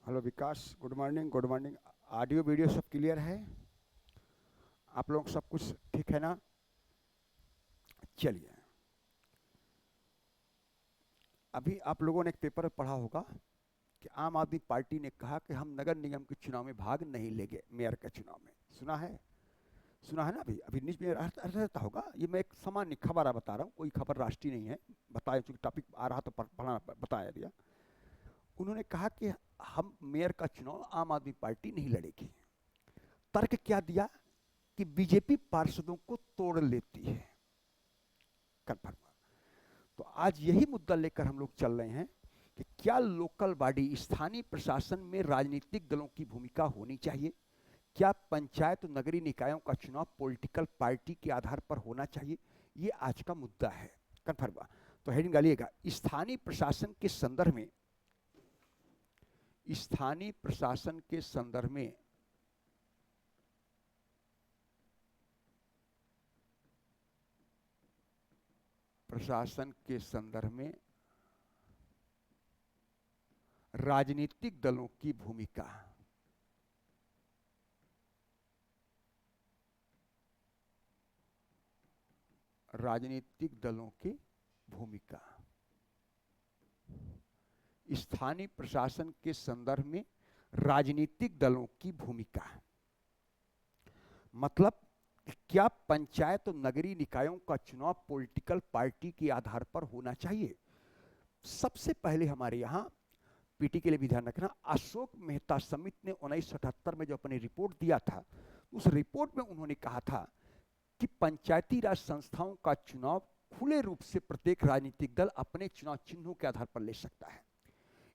Hello Vikas, good morning good morning. Audio video सब clear है? आप लोग सब कुछ ठीक है ना? चलिए, अभी आप लोगों ने एक पेपर पढ़ा होगा कि आम आदमी पार्टी ने कहा कि हम नगर निगम के चुनाव में भाग नहीं लेंगे, मेयर के चुनाव में। सुना है? सुना है ना? अभी अभी न्यूज में रहता होगा। ये मैं एक सामान्य खबर बता रहा हूँ, कोई खबर राष्ट्रीय नहीं है। बताया, चूंकि टॉपिक आ रहा तो पढ़ना बताया दिया। उन्होंने कहा कि हम मेयर का चुनाव आम आदमी पार्टी नहीं लड़ेगी। तर्क क्या दिया कि बीजेपी पार्षदों को तोड़ लेती है। कन्फर्म। तो आज यही मुद्दा लेकर हम लोग चल रहे हैं कि क्या लोकल बॉडी, स्थानीय प्रशासन में राजनीतिक दलों की भूमिका होनी चाहिए? क्या पंचायत और नगरीय निकायों का चुनाव पॉलिटिकल पार्टी के आधार पर होना चाहिए? ये आज का मुद्दा है। कन्फर्म। तो हेडिंग डालिएगा, स्थानीय प्रशासन के संदर्भ में, स्थानीय प्रशासन के संदर्भ में प्रशासन के संदर्भ में राजनीतिक दलों की भूमिका। राजनीतिक दलों की भूमिका, स्थानीय प्रशासन के संदर्भ में राजनीतिक दलों की भूमिका। मतलब क्या पंचायत और नगरीय निकायों का चुनाव पॉलिटिकल पार्टी के आधार पर होना चाहिए? सबसे पहले हमारे यहां पीटी के लिए भी ध्यान रखना, अशोक मेहता समिति ने 1978 में जो अपनी रिपोर्ट दिया था, उस रिपोर्ट में उन्होंने कहा था कि पंचायती राज संस्थाओं का चुनाव खुले रूप से प्रत्येक राजनीतिक दल अपने चुनाव चिन्हों के आधार पर ले सकता है।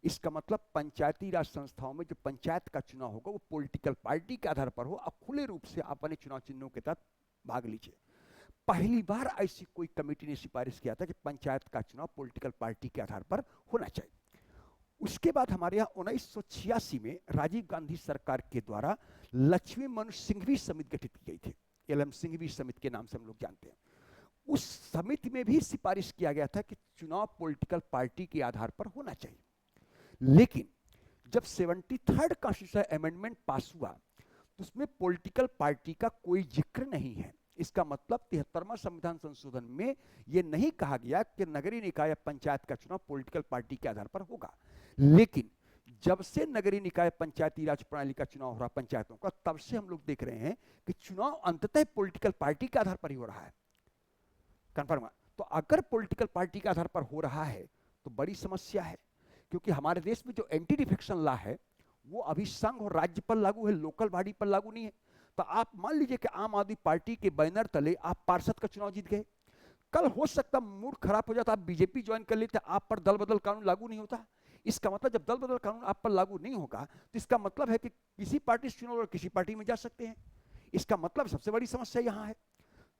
इसका मतलब पंचायती राज संस्थाओं में जो पंचायत का चुनाव होगा वो पॉलिटिकल पार्टी के आधार पर हो, आप खुले रूप से अपने चुनाव चिन्हों के तहत भाग लीजिए। पहली बार ऐसी कोई कमेटी ने सिफारिश किया था कि पंचायत का चुनाव पॉलिटिकल पार्टी के आधार पर होना चाहिए। उसके बाद हमारे यहाँ 1986 में राजीव गांधी सरकार के द्वारा लक्ष्मी मनु सिंघवी समिति गठित की गई थी। एलएम सिंघवी समिति के नाम से हम लोग जानते हैं। उस समिति में भी सिफारिश किया गया था कि चुनाव पॉलिटिकल पार्टी के आधार पर होना चाहिए। लेकिन जब 73rd कॉन्स्टिट्यूशन अमेंडमेंट पास हुआ तो उसमें पॉलिटिकल पार्टी का कोई जिक्र नहीं है। इसका मतलब 73वां संविधान संशोधन में यह नहीं कहा गया कि नगरीय निकाय या पंचायत का चुनाव पॉलिटिकल पार्टी के आधार पर होगा। लेकिन जब से नगरीय निकाय पंचायती राज प्रणाली का चुनाव हो रहा पंचायतों का, तब से हम लोग देख रहे हैं कि चुनाव अंततः पॉलिटिकल पार्टी के आधार पर ही हो रहा है। कंफर्म। तो अगर पॉलिटिकल पार्टी के आधार पर हो रहा है तो बड़ी समस्या है, क्योंकि हमारे देश में जो एंटी डिफेक्शन लॉ है वो अभी संघ और राज्य पर लागू है, लोकल बॉडी पर लागू नहीं है। तो आप मान लीजिए कि आम आदमी पार्टी के बैनर तले आप पार्षद का चुनाव जीत गए, कल हो सकता मूड खराब हो जाता, आप बीजेपी ज्वाइन कर लेते, आप पर दल बदल कानून लागू नहीं होता। इसका मतलब जब दल बदल कानून आप पर लागू नहीं होगा तो इसका मतलब है कि किसी पार्टी से चुनाव और किसी पार्टी में जा सकते हैं। इसका मतलब सबसे बड़ी समस्या यहां है।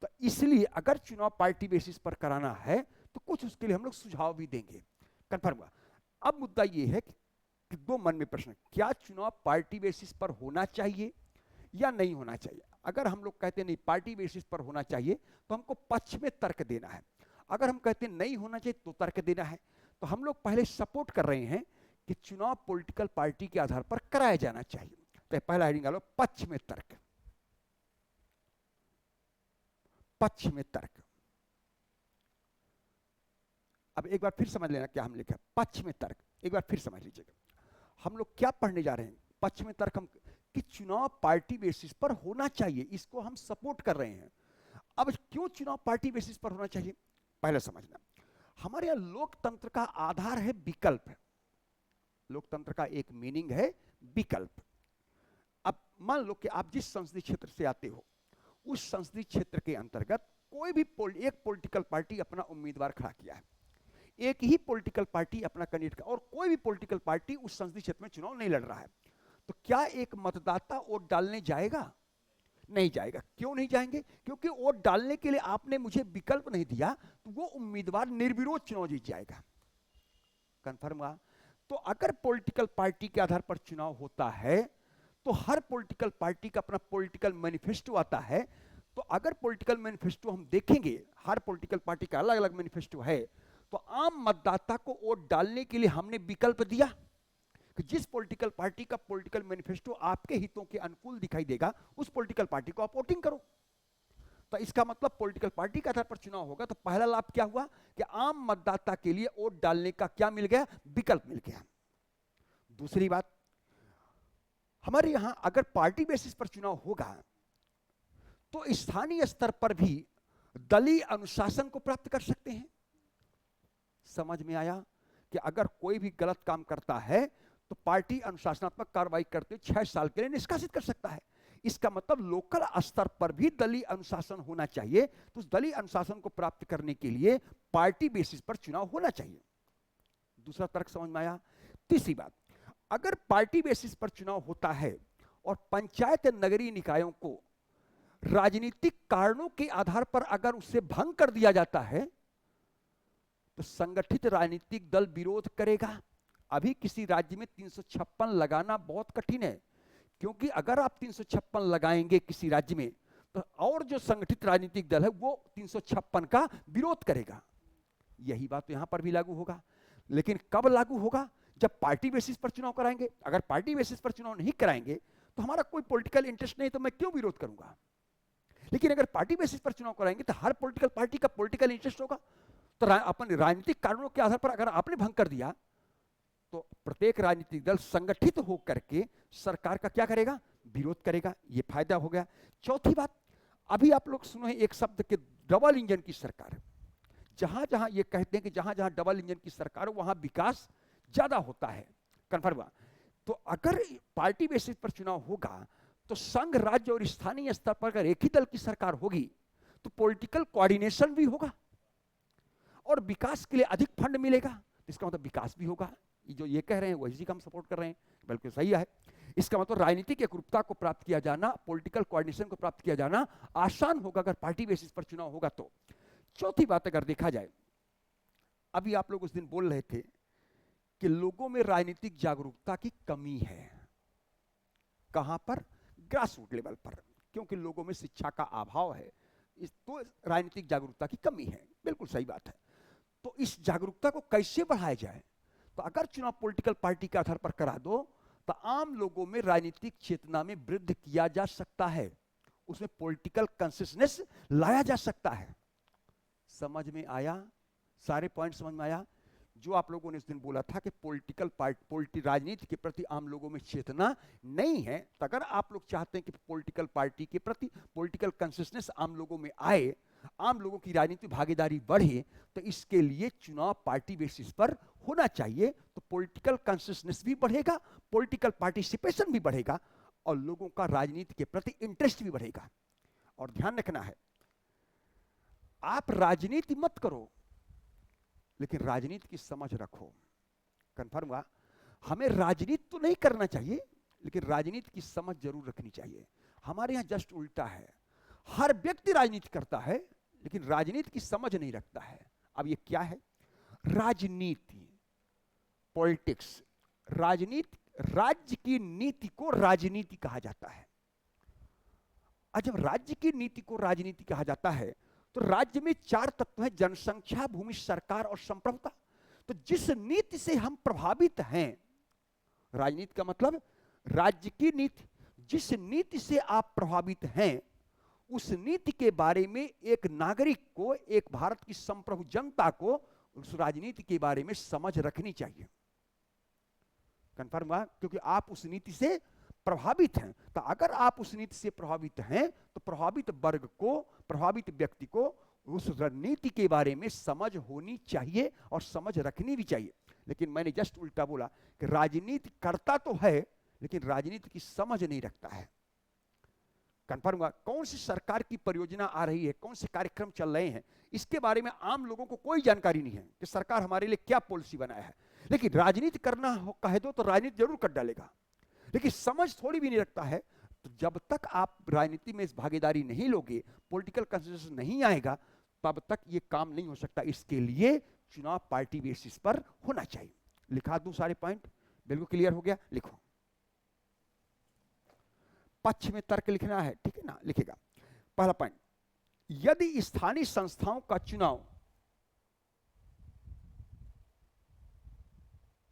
तो इसलिए अगर चुनाव पार्टी बेसिस पर कराना है तो कुछ उसके लिए हम लोग सुझाव भी देंगे। कन्फर्म हुआ? अब मुद्दा यह है कि दो मन में प्रश्न, क्या चुनाव पार्टी बेसिस पर होना चाहिए या नहीं होना चाहिए? अगर हम लोग कहते हैं नहीं पार्टी बेसिस पर होना चाहिए तो हमको पक्ष में तर्क देना है। अगर हम कहते हैं नहीं होना चाहिए तो तर्क देना है। तो हम लोग पहले सपोर्ट कर रहे हैं कि चुनाव पॉलिटिकल पार्टी के आधार पर कराया जाना चाहिए। तो पहला हेडिंग डालो, पक्ष में तर्क। पक्ष में तर्क। अब एक बार फिर समझ लेना क्या हम लिखा है, पक्ष में तर्क। एक बार फिर समझ लीजिएगा हम लोग क्या पढ़ने जा रहे हैं। पक्ष में तर्क हम कि चुनाव पार्टी बेसिस पर होना चाहिए, इसको हम सपोर्ट कर रहे हैं। अब क्यों चुनाव पार्टी बेसिस पर होना चाहिए, पहले समझना। हमारे यहां लोकतंत्र का आधार है विकल्प। लोकतंत्र का एक मीनिंग है विकल्प। अब मान लो कि आप जिस संसदीय क्षेत्र से आते हो उस संसदीय क्षेत्र के अंतर्गत कोई भी एक पॉलिटिकल पार्टी अपना उम्मीदवार खड़ा किया है, एक ही पॉलिटिकल पार्टी अपना कैंडिडेट, और कोई भी पॉलिटिकल पार्टी उस संसदीय क्षेत्र में चुनाव नहीं लड़ रहा है। तो क्या एक मतदाता वोट डालने जाएगा? नहीं जाएगा। क्यों नहीं जाएंगे? क्योंकि वोट डालने के लिए आपने मुझे विकल्प नहीं दिया, तो वो उम्मीदवार निर्विरोध चुनाव जीत जाएगा। कंफर्म हुआ? तो अगर पॉलिटिकल पार्टी के आधार पर चुनाव होता है तो हर पॉलिटिकल पार्टी का अपना पॉलिटिकल मैनिफेस्टो आता है। तो अगर पॉलिटिकल मैनिफेस्टो हम देखेंगे, हर पॉलिटिकल पार्टी का अलग अलग मैनिफेस्टो है, तो आम मतदाता को वोट डालने के लिए हमने विकल्प दिया। कि जिस पॉलिटिकल पार्टी का पॉलिटिकल मैनिफेस्टो आपके हितों के अनुकूल दिखाई देगा उस पॉलिटिकल पार्टी को आप वोटिंग करो। तो इसका मतलब पॉलिटिकल पार्टी के आधार पर चुनाव होगा। तो पहला लाभ क्या हुआ कि आम मतदाता के लिए वोट डालने का क्या मिल गया, विकल्प मिल गया। दूसरी बात, हमारे यहां अगर पार्टी बेसिस पर चुनाव होगा तो स्थानीय स्तर पर भी दलीय अनुशासन को प्राप्त कर सकते हैं। समझ में आया कि अगर कोई भी गलत काम करता है तो पार्टी अनुशासनात्मक कार्रवाई करते 6 साल के लिए निष्कासित कर सकता है। इसका मतलब लोकल स्तर पर भी दलीय अनुशासन होना चाहिए। तो उस दलीय अनुशासन को प्राप्त करने के लिए पार्टी बेसिस पर चुनाव होना चाहिए। दूसरा तर्क समझ में आया। तीसरी बात, अगर पार्टी बेसिस पर चुनाव होता है और पंचायत नगरीय निकायों को राजनीतिक कारणों के आधार पर अगर उससे भंग कर दिया जाता है तो संगठित राजनीतिक दल विरोध करेगा। अभी किसी राज्य में 356 लगाना बहुत कठिन है, क्योंकि अगर आप 356 लगाएंगे किसी राज्य में तो और जो संगठित राजनीतिक दल है वो 356 का विरोध करेगा। यही बात तो यहां पर भी लागू होगा। लेकिन कब लागू होगा, जब पार्टी बेसिस पर चुनाव कराएंगे। अगर पार्टी बेसिस पर चुनाव नहीं कराएंगे तो हमारा कोई पॉलिटिकल इंटरेस्ट नहीं, तो मैं क्यों विरोध करूंगा। लेकिन अगर पार्टी बेसिस पर चुनाव कराएंगे तो हर पॉलिटिकल पार्टी का पॉलिटिकल इंटरेस्ट होगा। तो अपन राजनीतिक कारणों के आधार पर अगर आपने भंग कर दिया तो प्रत्येक राजनीतिक दल संगठित होकर के सरकार का क्या करेगा, विरोध करेगा। यह फायदा हो गया। चौथी बात, अभी आप लोग सुनो एक शब्द के डबल इंजन की सरकार। जहां जहां ये कहते हैं कि जहां जहां डबल इंजन की सरकार हो वहां विकास ज्यादा होता है, कन्फर्म हुआ। तो अगर पार्टी बेसिस पर चुनाव होगा तो संघ, राज्य और स्थानीय स्तर पर अगर एक ही दल की सरकार होगी तो पॉलिटिकल कोऑर्डिनेशन भी होगा और विकास के लिए अधिक फंड मिलेगा। इसका मतलब विकास भी होगा। जो ये कह रहे हैं वही का हम सपोर्ट कर रहे हैं, बिल्कुल सही है। इसका मतलब राजनीतिक एकरूपता को प्राप्त किया जाना, पॉलिटिकल कोऑर्डिनेशन को प्राप्त किया जाना आसान होगा अगर पार्टी बेसिस पर चुनाव होगा तो। चौथी बात अगर देखा जाए, अभी आप लोग उस दिन बोल रहे थे कि लोगों में राजनीतिक जागरूकता की कमी है। कहां पर, ग्रास रूट लेवल पर, क्योंकि लोगों में शिक्षा का अभाव है, तो राजनीतिक जागरूकता की कमी है। बिल्कुल सही बात है। तो इस जागरूकता को कैसे बढ़ाया जाए, तो अगर चुनाव पॉलिटिकल पार्टी के आधार पर करा दो तो आम लोगों में राजनीतिक चेतना में वृद्धि किया जा सकता है, उसमें पॉलिटिकल कंसिस्टेंस लाया जा सकता है। समझ में आया, सारे पॉइंट समझ में आया। जो आप लोगों ने उस दिन बोला था कि पॉलिटिकल राजनीति के प्रति आम लोगों में चेतना नहीं है, तो अगर आप लोग चाहते हैं कि पॉलिटिकल पार्टी के प्रति पॉलिटिकल कंसिस्टेंस आम लोगों में आए, आम लोगों की राजनीतिक भागीदारी बढ़े, तो इसके लिए चुनाव पार्टी बेसिस पर होना चाहिए। तो पॉलिटिकल कंसिस्टेंस भी बढ़ेगा, पॉलिटिकल पार्टिसिपेशन भी बढ़ेगा और लोगों का राजनीति के प्रति इंटरेस्ट भी बढ़ेगा। और ध्यान रखना है, आप राजनीति मत करो लेकिन राजनीति की समझ रखो। कंफर्म हुआ। हमें राजनीति तो नहीं करना चाहिए लेकिन राजनीति की समझ जरूर रखनी चाहिए। हमारे यहां जस्ट उल्टा है, हर व्यक्ति राजनीति करता है लेकिन राजनीति की समझ नहीं रखता है। अब ये क्या है, राजनीति, पॉलिटिक्स, राजनीति, राज्य की नीति को राजनीति कहा जाता है। और जब राज्य की नीति को राजनीति कहा जाता है तो राज्य में 4 तत्व हैं, जनसंख्या, भूमि, सरकार और संप्रभुता। तो जिस नीति से हम प्रभावित हैं, राजनीति का मतलब राज्य की नीति, जिस नीति से आप प्रभावित हैं उस नीति के बारे में एक नागरिक को, एक भारत की संप्रभु जनता को उस राजनीति के बारे में समझ रखनी चाहिए। कंफर्म हुआ, क्योंकि आप उस नीति से प्रभावित हैं। तो अगर आप उस नीति से प्रभावित हैं तो प्रभावित वर्ग को, प्रभावित व्यक्ति को उस रणनीति के बारे में समझ होनी चाहिए और समझ रखनी भी चाहिए। लेकिन मैंने जस्ट उल्टा बोला कि राजनीति करता तो है लेकिन राजनीति की समझ नहीं रखता है। कंफर्म हुआ। कौन सी सरकार की परियोजना आ रही है, कौन से कार्यक्रम चल रहे हैं, इसके बारे में आम लोगों को कोई जानकारी नहीं है कि सरकार हमारे लिए क्या पॉलिसी बनाया है। लेकिन राजनीति करना कह दो तो राजनीति जरूर कर डालेगा, लेकिन समझ थोड़ी भी नहीं रखता है। तो जब तक आप राजनीति में इस भागीदारी नहीं लोगे, पॉलिटिकल कंसेंसस नहीं आएगा, तब तक ये काम नहीं हो सकता। इसके लिए चुनाव पार्टी बेसिस पर होना चाहिए। लिखा दूं सारे पॉइंट, बिल्कुल क्लियर हो गया। लिखो, पक्ष में तर्क लिखना है, ठीक है ना, लिखेगा। पहला पॉइंट, यदि स्थानीय संस्थाओं का चुनाव